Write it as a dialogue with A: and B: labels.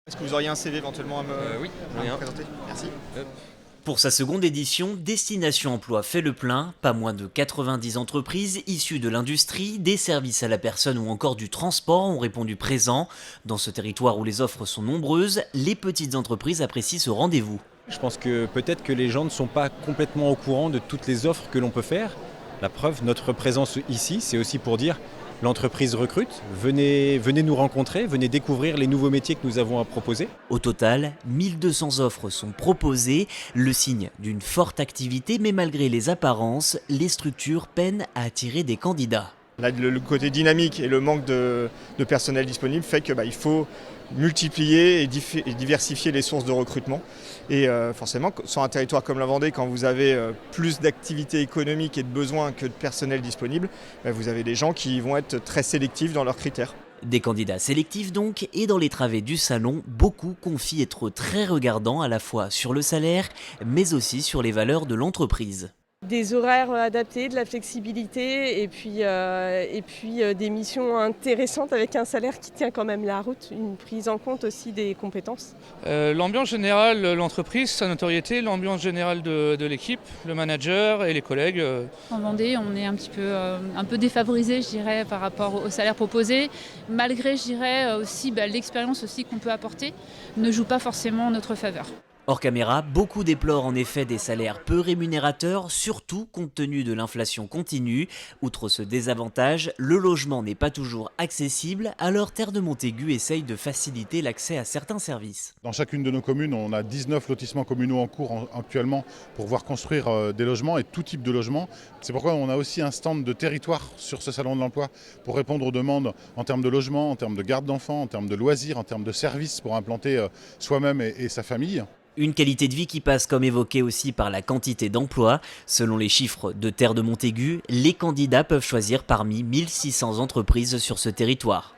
A: Est-ce que vous auriez un CV éventuellement
B: Oui,
A: à
B: j'en ai
A: me
B: un.
A: présenter? Merci.
C: Pour sa seconde édition, Destination Emploi fait le plein. Pas moins de 90 entreprises issues de l'industrie, des services à la personne ou encore du transport ont répondu présent. Dans ce territoire où les offres sont nombreuses, les petites entreprises apprécient ce rendez-vous.
B: Je pense que peut-être que les gens ne sont pas complètement au courant de toutes les offres que l'on peut faire. La preuve, notre présence ici, c'est aussi pour dire l'entreprise recrute, venez nous rencontrer, venez découvrir les nouveaux métiers que nous avons à proposer.
C: Au total, 1200 offres sont proposées, le signe d'une forte activité, mais malgré les apparences, les structures peinent à attirer des candidats.
A: Là, le côté dynamique et le manque de personnel disponible fait que il faut multiplier et diversifier les sources de recrutement. Et forcément, sur un territoire comme la Vendée, quand vous avez plus d'activités économiques et de besoins que de personnel disponible, vous avez des gens qui vont être très sélectifs dans leurs critères.
C: Des candidats sélectifs donc, et dans les travées du salon, beaucoup confient être très regardants à la fois sur le salaire, mais aussi sur les valeurs de l'entreprise.
D: Des horaires adaptés, de la flexibilité et puis des missions intéressantes avec un salaire qui tient quand même la route, une prise en compte aussi des compétences.
E: L'ambiance générale de l'entreprise, sa notoriété, l'ambiance générale de l'équipe, le manager et les collègues.
F: En Vendée, on est un peu défavorisé, je dirais, par rapport au salaire proposé. Malgré, je dirais, aussi l'expérience aussi qu'on peut apporter ne joue pas forcément en notre faveur.
C: Hors caméra, beaucoup déplorent en effet des salaires peu rémunérateurs, surtout compte tenu de l'inflation continue. Outre ce désavantage, le logement n'est pas toujours accessible, alors Terre de Montaigu essaye de faciliter l'accès à certains services.
G: Dans chacune de nos communes, on a 19 lotissements communaux en cours actuellement pour voir construire des logements et tout type de logements. C'est pourquoi on a aussi un stand de territoire sur ce salon de l'emploi pour répondre aux demandes en termes de logement, en termes de garde d'enfants, en termes de loisirs, en termes de services pour implanter soi-même et sa famille.
C: Une qualité de vie qui passe comme évoqué aussi par la quantité d'emplois. Selon les chiffres de Terre de Montaigu, les candidats peuvent choisir parmi 1600 entreprises sur ce territoire.